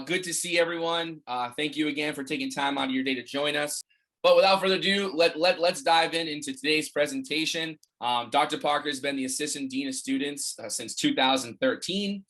Good to see everyone. Thank you again for taking time out of your day to join us. But without further ado, let's dive into today's presentation. Dr. Parker has been the Assistant Dean of Students since 2013.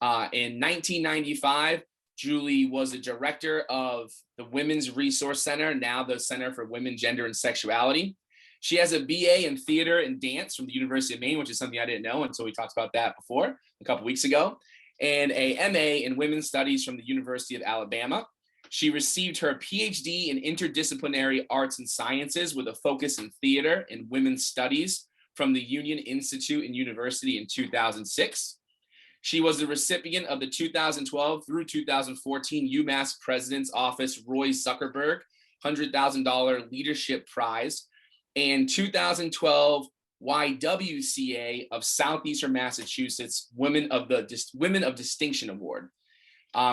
In 1995, Juli was the director of the Women's Resource Center, now the Center for Women, Gender, and Sexuality. She has a BA in theater and dance from the University of Maine, which is something I didn't know until we talked about that before a couple weeks ago, and a MA in Women's Studies from the University of Alabama. She received her PhD in Interdisciplinary Arts and Sciences with a focus in theater and women's studies from the Union Institute and University in 2006. She was the recipient of the 2012 through 2014 UMass President's Office Roy Zuckerberg $100,000 Leadership Prize and 2012 YWCA of Southeastern Massachusetts Women of Distinction Award.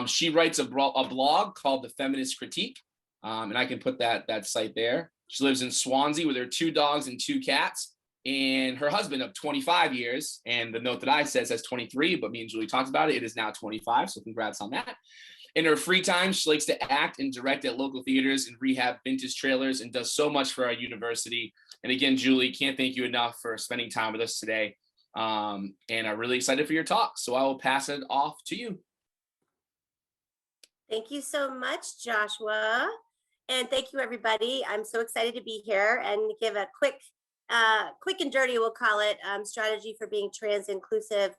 She writes a blog called The Feminist Critique, and I can put that site there. She lives in Swansea with her 2 dogs and 2 cats, and her husband of 25 years. And the note that I says has 23, but me and Julie talked about it. It is now 25, so congrats on that. In her free time, she likes to act and direct at local theaters and rehab vintage trailers and does so much for our university. And again, Julie, can't thank you enough for spending time with us today. And I'm really excited for your talk. So I will pass it off to you. Thank you so much, Joshua. And thank you, everybody. I'm so excited to be here and give a quick and dirty, we'll call it, strategy for being trans inclusive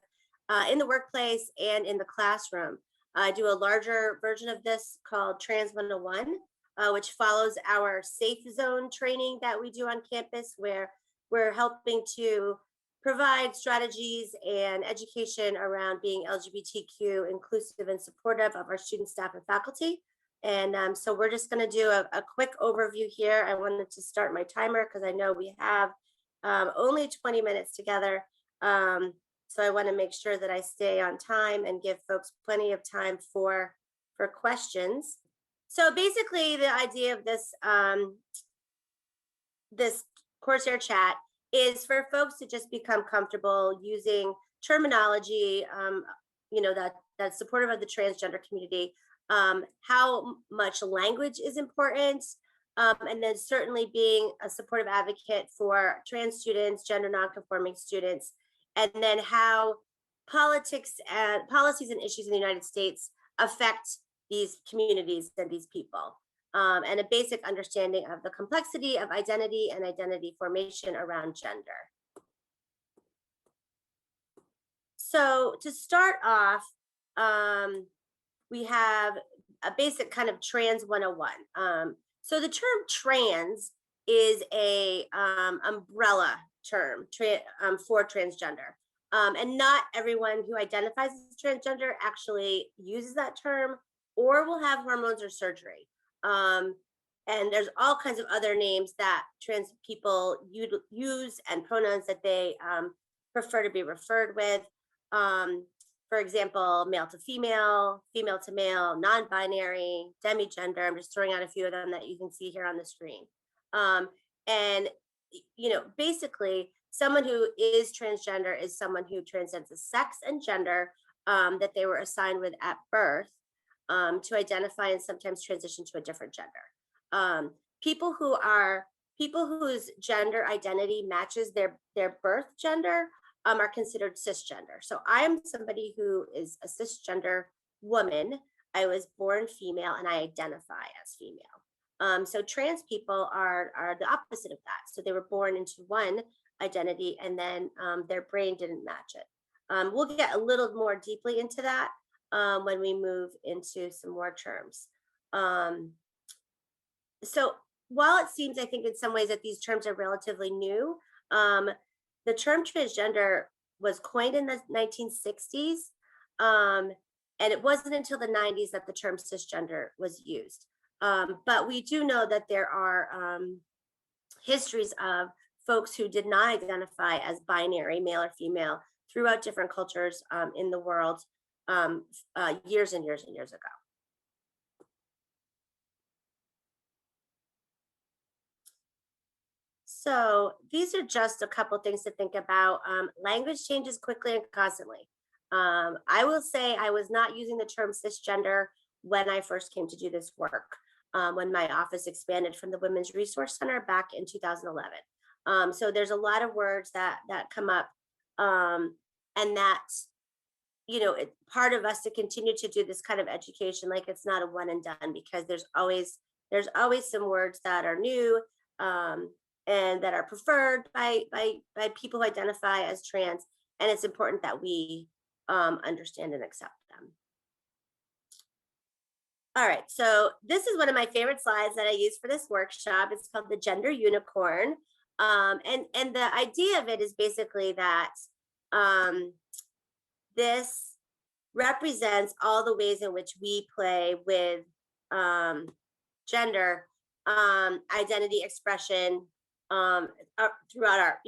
in the workplace and in the classroom. I do a larger version of this called Trans 101, which follows our safe zone training that we do on campus, where we're helping to provide strategies and education around being LGBTQ inclusive and supportive of our students, staff, and faculty. And so we're just going to do a quick overview here. I wanted to start my timer because I know we have only 20 minutes together. So I want to make sure that I stay on time and give folks plenty of time for questions. So basically, the idea of this this Corsair chat is for folks to just become comfortable using terminology, that's supportive of the transgender community, how much language is important, and then certainly being a supportive advocate for trans students, gender nonconforming students, and then how politics and policies and issues in the United States affect these communities and these people. And a basic understanding of the complexity of identity and identity formation around gender. So to start off, we have a basic kind of Trans 101. So the term trans is a umbrella term for transgender. And not everyone who identifies as transgender actually uses that term or will have hormones or surgery. And there's all kinds of other names that trans people use and pronouns that they prefer to be referred with. For example, male to female, female to male, non-binary, demigender. I'm just throwing out a few of them that you can see here on the screen. And, basically, someone who is transgender is someone who transcends the sex and gender that they were assigned with at birth to identify and sometimes transition to a different gender. People whose gender identity matches their birth gender are considered cisgender. So I am somebody who is a cisgender woman. I was born female and I identify as female. So trans people are the opposite of that. So they were born into one identity and then their brain didn't match it. We'll get a little more deeply into that when we move into some more terms. So while it seems, I think in some ways that these terms are relatively new, the term transgender was coined in the 1960s, and it wasn't until the 90s that the term cisgender was used. But we do know that there are histories of folks who did not identify as binary, male or female, throughout different cultures in the world years and years and years ago. So these are just a couple things to think about. Language changes quickly and constantly. I will say I was not using the term cisgender when I first came to do this work, when my office expanded from the Women's Resource Center back in 2011. So there's a lot of words that come up, and that, it's part of us to continue to do this kind of education. Like, it's not a one and done, because there's always some words that are new, and that are preferred by people who identify as trans, and it's important that we understand and accept them. All right, so this is one of my favorite slides that I use for this workshop. It's called the gender unicorn. And the idea of it is basically that, this represents all the ways in which we play with, gender, identity expression, throughout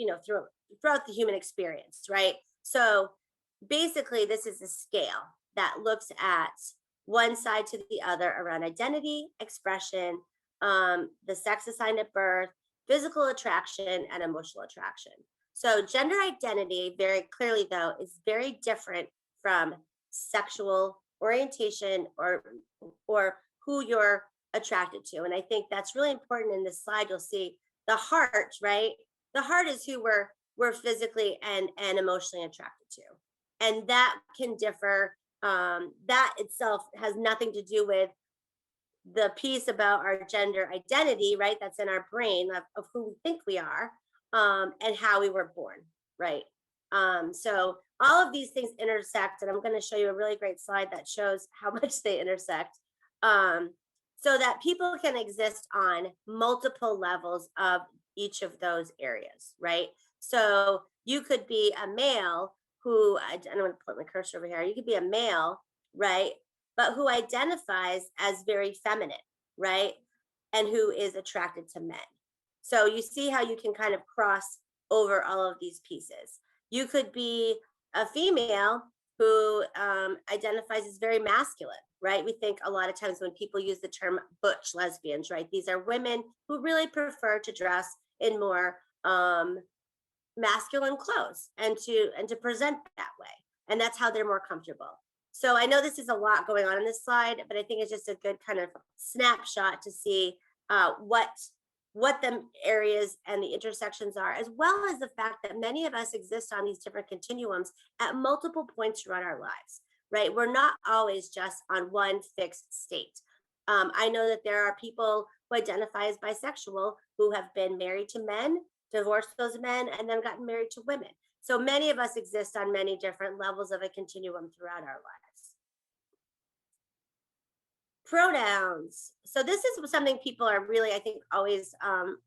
throughout the human experience, right? So basically, this is a scale that looks at one side to the other around identity, expression, the sex assigned at birth, physical attraction, and emotional attraction. So gender identity, very clearly though, is very different from sexual orientation, or who you're attracted to. And I think that's really important. In this slide, you'll see the heart, right? The heart is who we're physically and emotionally attracted to. And that can differ. That itself has nothing to do with the piece about our gender identity, right? That's in our brain of who we think we are, and how we were born, right? So all of these things intersect, and I'm going to show you a really great slide that shows how much they intersect, so that people can exist on multiple levels of each of those areas, right? So you could be a male who, I don't want to put my cursor over here, you could be a male, right? But who identifies as very feminine, right? And who is attracted to men. So you see how you can kind of cross over all of these pieces. You could be a female who identifies as very masculine, right? We think a lot of times when people use the term butch lesbians, right? These are women who really prefer to dress in more masculine clothes, and to present that way. And that's how they're more comfortable. So I know this is a lot going on in this slide, but I think it's just a good kind of snapshot to see what the areas and the intersections are, as well as the fact that many of us exist on these different continuums at multiple points throughout our lives, right? We're not always just on one fixed state. I know that there are people who identify as bisexual who have been married to men, divorced those men, and then gotten married to women. So many of us exist on many different levels of a continuum throughout our lives. Pronouns. So this is something people are really, I think, always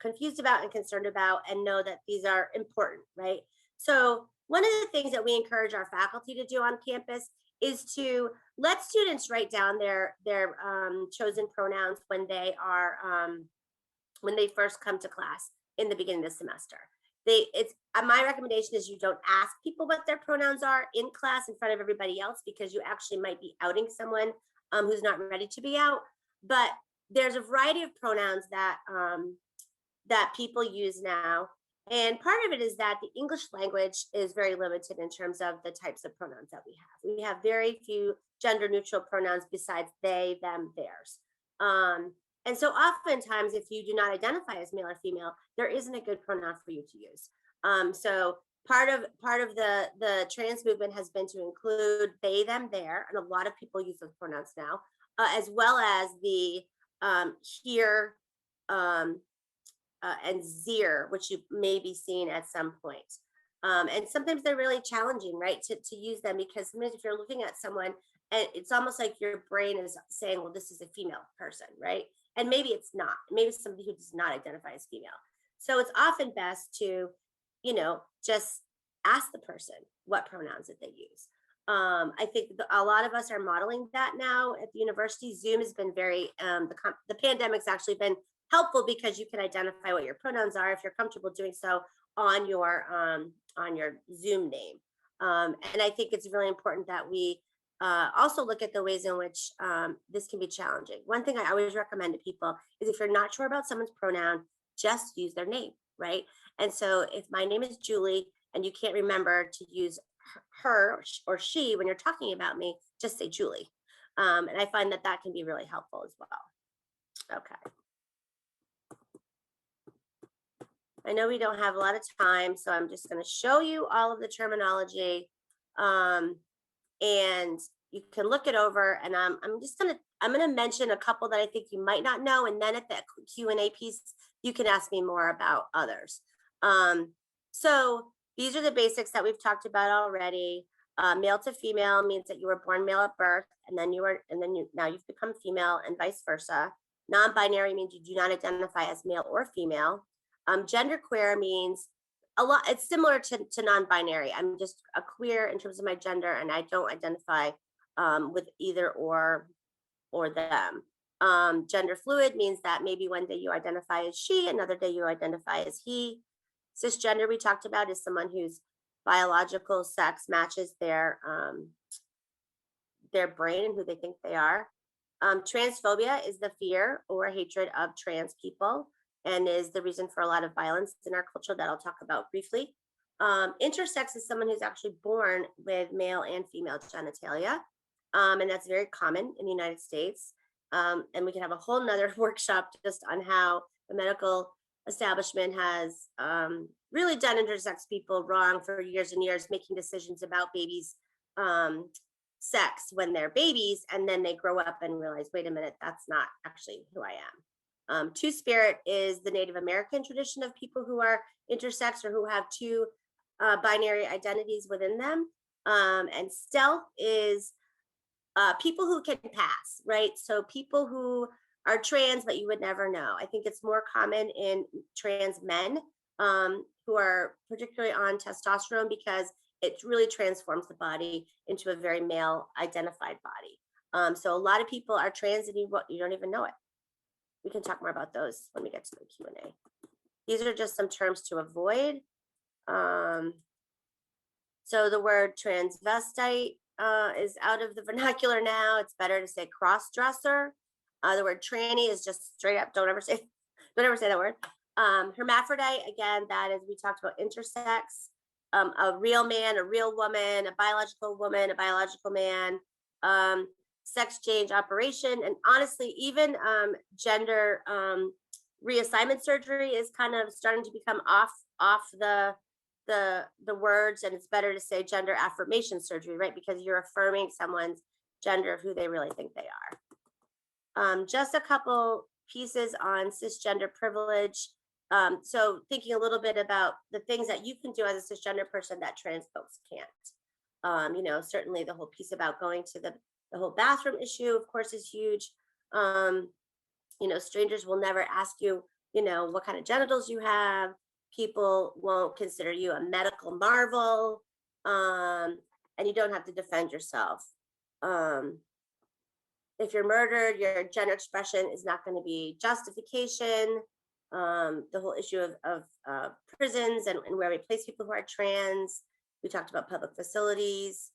confused about and concerned about, and know that these are important, right? So one of the things that we encourage our faculty to do on campus is to let students write down their chosen pronouns when they first come to class in the beginning of the semester. My recommendation is you don't ask people what their pronouns are in class in front of everybody else, because you actually might be outing someone who's not ready to be out. But there's a variety of pronouns that people use now, and part of it is that the English language is very limited in terms of the types of pronouns that we have. We have very few gender neutral pronouns besides they, them, theirs. And so oftentimes, if you do not identify as male or female, there isn't a good pronoun for you to use. So part of the trans movement has been to include they, them, their, and a lot of people use those pronouns now, as well as the here and zir, which you may be seeing at some point. And sometimes they're really challenging, right, to use them, because sometimes if you're looking at someone, and it's almost like your brain is saying, well, this is a female person, right? And maybe it's not. Maybe it's somebody who does not identify as female. So it's often best to, just ask the person what pronouns that they use. I think a lot of us are modeling that now at the university. Zoom has been very, the pandemic's actually been helpful, because you can identify what your pronouns are if you're comfortable doing so on your Zoom name. And I think it's really important that we also look at the ways in which this can be challenging. One thing I always recommend to people is, if you're not sure about someone's pronoun, just use their name, right? And so if my name is Julie and you can't remember to use her or she, when you're talking about me, just say Julie. And I find that that can be really helpful as well. Okay. I know we don't have a lot of time, so I'm just going to show you all of the terminology, and you can look it over. And I'm gonna mention a couple that I think you might not know, and then at the Q&A piece, you can ask me more about others. So these are the basics that we've talked about already. Male to female means that you were born male at birth, and then now you've become female, and vice versa. Non-binary means you do not identify as male or female. Genderqueer means a lot. It's similar to non-binary. I'm just a queer in terms of my gender, and I don't identify with either or them. Gender fluid means that maybe one day you identify as she, another day you identify as he. Cisgender, we talked about, is someone whose biological sex matches their brain and who they think they are. Transphobia is the fear or hatred of trans people, and is the reason for a lot of violence in our culture that I'll talk about briefly. Intersex is someone who's actually born with male and female genitalia, and that's very common in the United States. And we can have a whole nother workshop just on how the medical establishment has really done intersex people wrong for years and years, making decisions about babies' sex when they're babies, and then they grow up and realize, wait a minute, that's not actually who I am. Two-spirit is the Native American tradition of people who are intersex or who have two binary identities within them. And stealth is people who can pass, right? So people who are trans, but you would never know. I think it's more common in trans men who are particularly on testosterone, because it really transforms the body into a very male identified body. So a lot of people are trans and you don't even know it. We can talk more about those when we get to the Q&A. These are just some terms to avoid. So the word transvestite is out of the vernacular now. It's better to say cross-dresser. The word tranny is just straight up, don't ever say that word. Hermaphrodite, again, that is, we talked about intersex, a real man, a real woman, a biological man, sex change operation, and honestly, even gender reassignment surgery is kind of starting to become off the words, and it's better to say gender affirmation surgery, right? Because you're affirming someone's gender of who they really think they are. Just a couple pieces on cisgender privilege. So thinking a little bit about the things that you can do as a cisgender person that trans folks can't. Certainly the whole piece about going to the whole bathroom issue, of course, is huge. Strangers will never ask you, what kind of genitals you have. People won't consider you a medical marvel, and you don't have to defend yourself. If you're murdered, your gender expression is not going to be justification. The whole issue of prisons and where we place people who are trans. We talked about public facilities.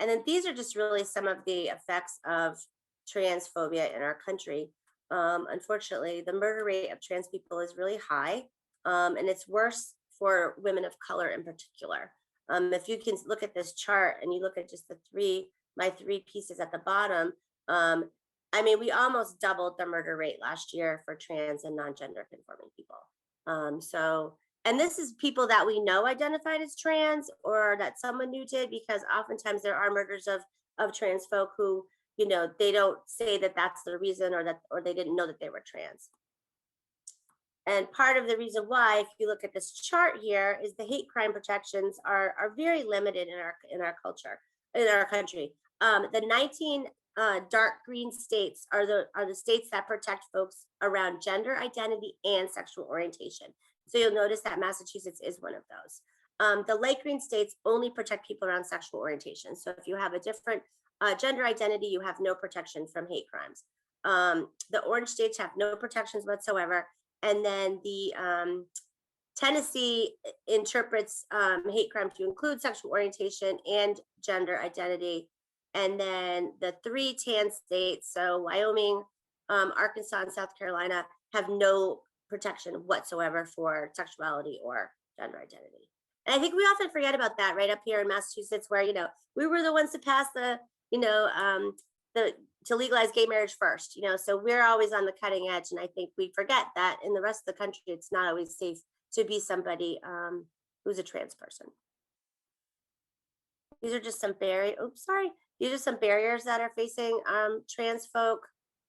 And then these are just really some of the effects of transphobia in our country. Unfortunately, the murder rate of trans people is really high, and it's worse for women of color in particular. If you can look at this chart and you look at just my three pieces at the bottom, we almost doubled the murder rate last year for trans and non-gender conforming people. And this is people that we know identified as trans or that someone knew did, because oftentimes there are murders of trans folk who, they don't say that that's the reason, or they didn't know that they were trans. And part of the reason why, if you look at this chart here, is the hate crime protections are very limited in our culture, in our country. The 19 dark green states are the states that protect folks around gender identity and sexual orientation. So you'll notice that Massachusetts is one of those. The light green states only protect people around sexual orientation. So if you have a different gender identity, you have no protection from hate crimes. The orange states have no protections whatsoever. And then the Tennessee interprets hate crime to include sexual orientation and gender identity. And then the 3 tan states, so Wyoming, Arkansas, and South Carolina, have no protection whatsoever for sexuality or gender identity. And I think we often forget about that right up here in Massachusetts, where, we were the ones to pass the to legalize gay marriage first, so we're always on the cutting edge. And I think we forget that in the rest of the country, it's not always safe to be somebody who's a trans person. These are just some These are some barriers that are facing trans folk.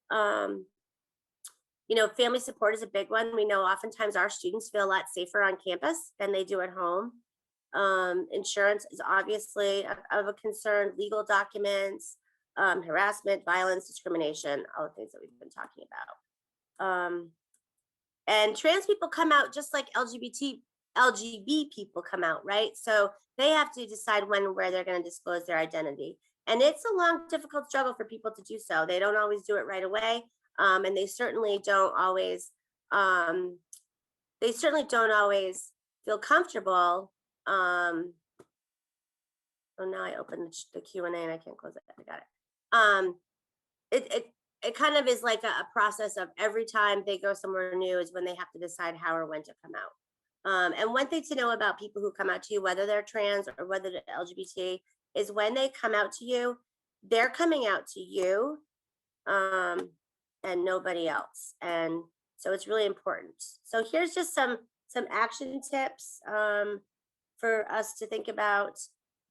Family support is a big one. We know oftentimes our students feel a lot safer on campus than they do at home. Insurance is obviously of a concern, legal documents, harassment, violence, discrimination, all the things that we've been talking about. And trans people come out just like LGB people come out, right? So they have to decide when and where they're going to disclose their identity. And it's a long, difficult struggle for people to do so. They don't always do it right away. And they certainly don't always feel comfortable. Oh, now I opened the Q&A and I can't close it. I got it. It kind of is like a process of every time they go somewhere new is when they have to decide how or when to come out. And one thing to know about people who come out to you, whether they're trans or whether they're LGBT, is when they come out to you, they're coming out to you and nobody else. And so it's really important. So here's just some action tips for us to think about.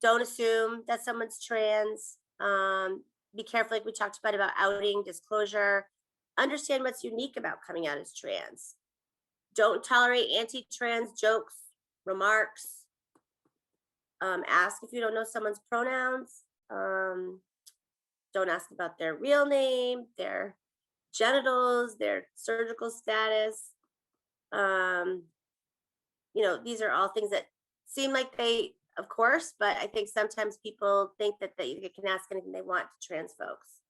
Don't assume that someone's trans. Be careful, like we talked about outing, disclosure. Understand what's unique about coming out as trans. Don't tolerate anti-trans jokes, remarks. Ask if you don't know someone's pronouns. Don't ask about their real name, their genitals, their surgical status. These are all things that seem like they, of course, but I think sometimes people think that they can ask anything they want to trans folks.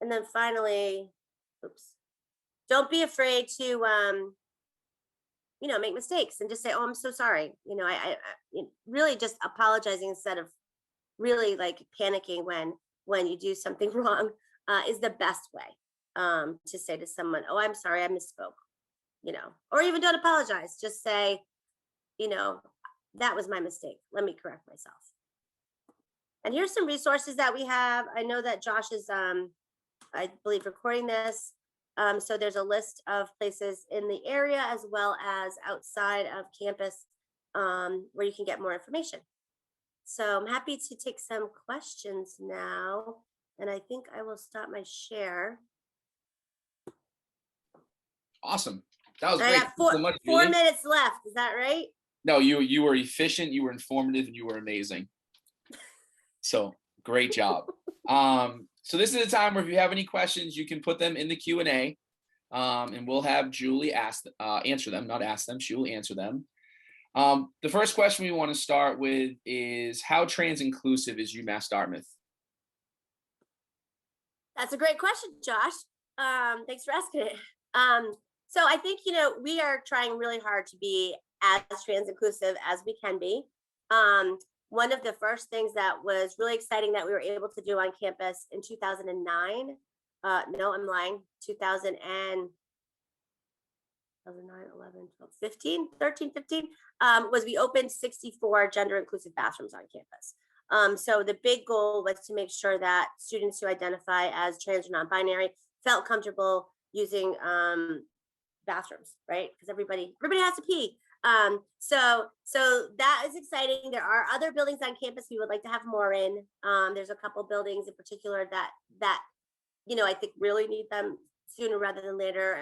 And then finally, don't be afraid to, make mistakes and just say, oh, I'm so sorry. I really just apologizing instead of really like panicking when you do something wrong is the best way to say to someone, oh, I'm sorry, I misspoke, or even don't apologize. Just say, that was my mistake. Let me correct myself. And here's some resources that we have. I know that Josh is, I believe, recording this. So there's a list of places in the area as well as outside of campus where you can get more information. So I'm happy to take some questions now. And I think I will stop my share. Awesome. That was great. I got 4 minutes left. Is that right? No, you were efficient, you were informative, and you were amazing. So great job. So this is a time where if you have any questions, you can put them in the Q&A, and we'll have Juli answer them, not ask them. She will answer them. The first question we want to start with is, how trans-inclusive is UMass Dartmouth? That's a great question, Josh. Thanks for asking it. So I think, we are trying really hard to be as trans-inclusive as we can be. One of the first things that was really exciting that we were able to do on campus in 2009, no, I'm lying, 2009, 11, 12, 15, 13, 15, was we opened 64 gender inclusive bathrooms on campus. So the big goal was to make sure that students who identify as trans or non-binary felt comfortable using bathrooms, right? Because everybody has to pee. So that is exciting. There are other buildings on campus we would like to have more in. There's a couple buildings in particular that I think really need them sooner rather than later.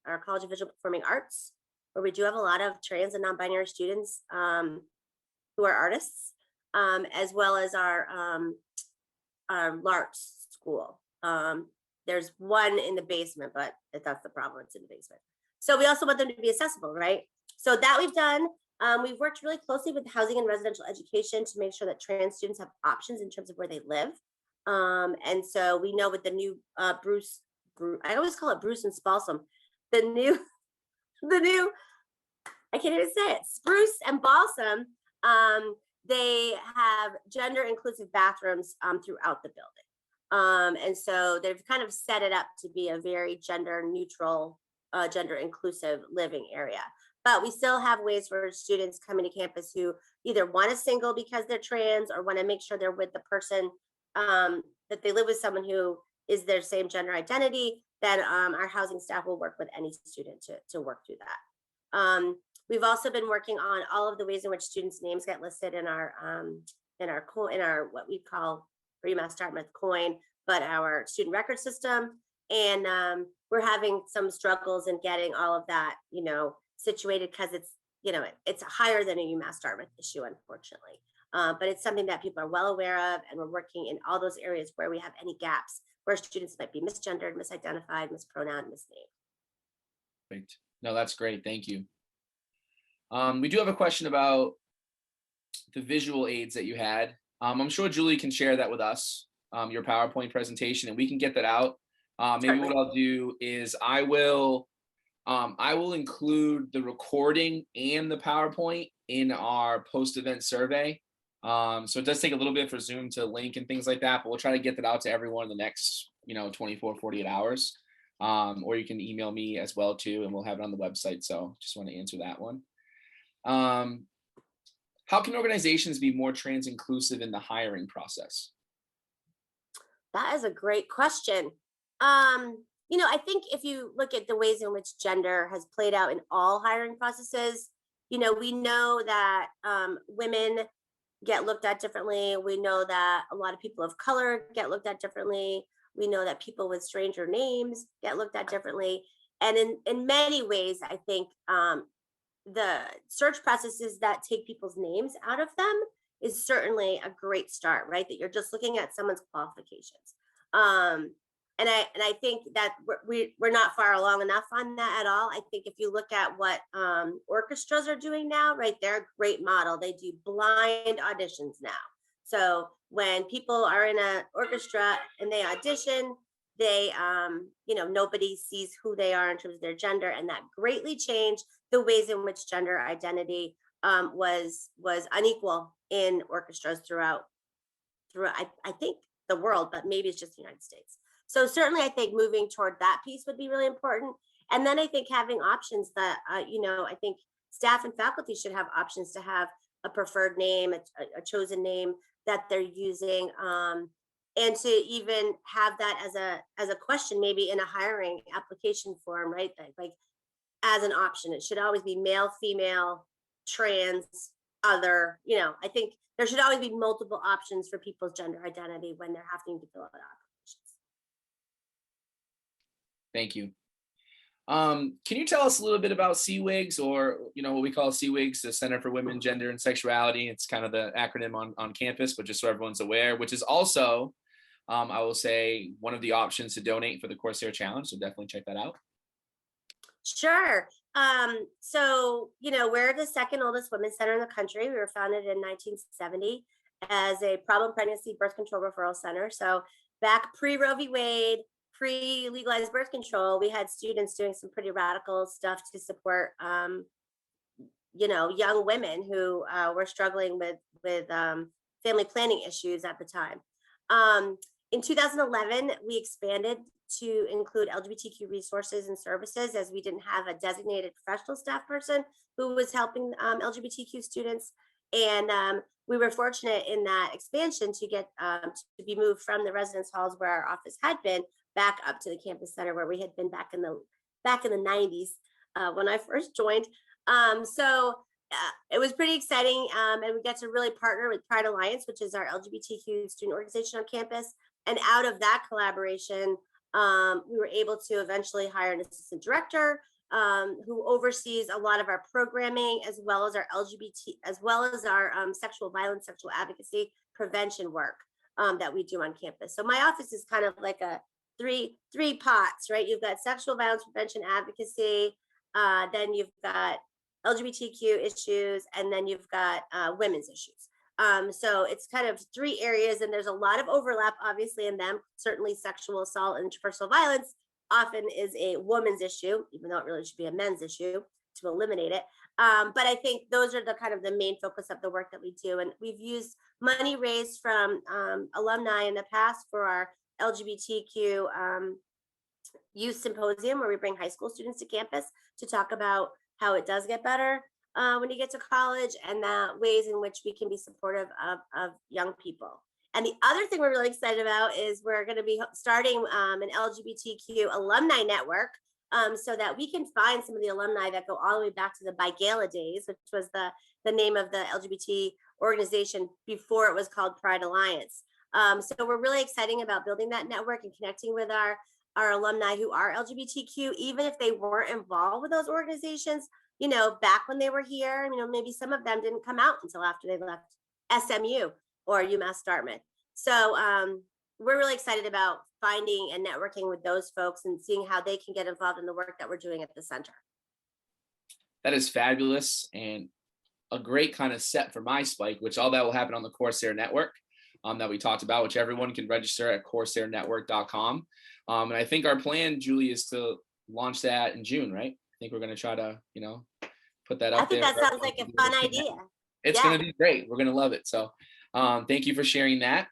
Our College of Visual Performing Arts, where we do have a lot of trans and non-binary students who are artists, as well as our LARTS school. There's one in the basement, but that's the problem. It's in the basement. So we also want them to be accessible, right? So that we've done. We've worked really closely with housing and residential education to make sure that trans students have options in terms of where they live. And so we know with the new Bruce, I always call it Bruce and Spalsam, the new, I can't even say it, Spruce and Balsam, they have gender inclusive bathrooms throughout the building. And so they've kind of set it up to be a very gender neutral gender inclusive living area. But we still have ways for students coming to campus who either want to single because they're trans or want to make sure they're with the person, that they live with someone who is their same gender identity. Then our housing staff will work with any student to work through that. We've also been working on all of the ways in which students' names get listed in our what we call for UMass Dartmouth coin, but our student record system. And we're having some struggles in getting all of that, situated, because it's higher than a UMass Dartmouth issue, unfortunately. But it's something that people are well aware of, and we're working in all those areas where we have any gaps, where students might be misgendered, misidentified, mispronounced, misnamed. Great. No, that's great. Thank you. We do have a question about the visual aids that you had. I'm sure Julie can share that with us, your PowerPoint presentation, and we can get that out. Maybe what I'll do is I will include the recording and the PowerPoint in our post-event survey. So it does take a little bit for Zoom to link and things like that, but we'll try to get that out to everyone in the next, 24, 48 hours. Or you can email me as well too, and we'll have it on the website. So just want to answer that one. How can organizations be more trans inclusive in the hiring process? That is a great question. I think if you look at the ways in which gender has played out in all hiring processes, we know that women get looked at differently. We know that a lot of people of color get looked at differently. We know that people with stranger names get looked at differently. And in many ways, I think the search processes that take people's names out of them is certainly a great start, right? That you're just looking at someone's qualifications. And I think that we're not far along enough on that at all. I think if you look at what orchestras are doing now, right, they're a great model. They do blind auditions now. So when people are in an orchestra and they audition, they, nobody sees who they are in terms of their gender, and that greatly changed the ways in which gender identity was unequal in orchestras throughout I think the world, but maybe it's just the United States. So certainly I think moving toward that piece would be really important. And then I think having options that, I think staff and faculty should have options to have a preferred name, a chosen name that they're using, and to even have that as a question, maybe in a hiring application form, right? Like as an option, it should always be male, female, trans, other. I think there should always be multiple options for people's gender identity when they're having to fill out applications. Thank you. Can you tell us a little bit about SeaWiggs, or what we call SeaWiggs, the Center for Women, Gender, and Sexuality? It's kind of the acronym on campus, but just so everyone's aware, which is also, I will say, one of the options to donate for the Corsair Challenge. So definitely check that out. Sure. So, we're the second oldest women's center in the country. We were founded in 1970 as a problem pregnancy birth control referral center. So back pre-Roe v. Wade, pre-legalized birth control, we had students doing some pretty radical stuff to support, young women who were struggling with family planning issues at the time. In 2011, we expanded to include LGBTQ resources and services, as we didn't have a designated professional staff person who was helping LGBTQ students. And we were fortunate in that expansion to get to be moved from the residence halls where our office had been back up to the campus center where we had been back in the 90s when I first joined. So it was pretty exciting, and we got to really partner with Pride Alliance, which is our LGBTQ student organization on campus. And out of that collaboration, we were able to eventually hire an assistant director who oversees a lot of our programming, as well as our sexual violence, sexual advocacy, prevention work that we do on campus. So my office is kind of like a three pots, right? You've got sexual violence prevention advocacy, then you've got LGBTQ issues, and then you've got women's issues. So it's kind of three areas, and there's a lot of overlap, obviously, in them. Certainly sexual assault and interpersonal violence often is a woman's issue, even though it really should be a men's issue to eliminate it. But I think those are the kind of the main focus of the work that we do. And we've used money raised from alumni in the past for our LGBTQ youth symposium where we bring high school students to campus to talk about how it does get better when you get to college, and the ways in which we can be supportive of young people. And the other thing we're really excited about is we're going to be starting an LGBTQ alumni network, so that we can find some of the alumni that go all the way back to the Bigala days, which was the name of the LGBT organization before it was called Pride Alliance. So we're really excited about building that network and connecting with our alumni who are LGBTQ, even if they weren't involved with those organizations, back when they were here. Maybe some of them didn't come out until after they left SMU or UMass Dartmouth. So we're really excited about finding and networking with those folks and seeing how they can get involved in the work that we're doing at the center. That is fabulous, and a great kind of set for my spike, which all that will happen on the Corsair network that we talked about, which everyone can register at corsairnetwork.com. And I think our plan, Julie, is to launch that in June, right? I think we're going to try to, put that up there. I think that sounds like a fun idea. It's going to be great. We're going to love it. So thank you for sharing that.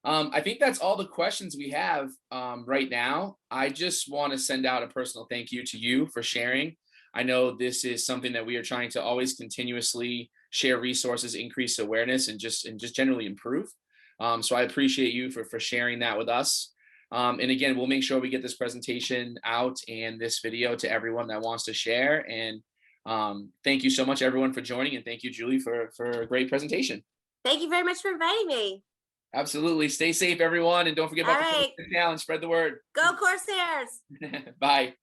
I think that's all the questions we have right now. I just want to send out a personal thank you to you for sharing. I know this is something that we are trying to always continuously share resources, increase awareness, and just generally improve. So I appreciate you for sharing that with us. And again, we'll make sure we get this presentation out and this video to everyone that wants to share. And thank you so much, everyone, for joining. And thank you, Julie, for a great presentation. Thank you very much for inviting me. Absolutely. Stay safe, everyone. And don't forget about the Corsair challenge. Spread the word. Go Corsairs. Bye.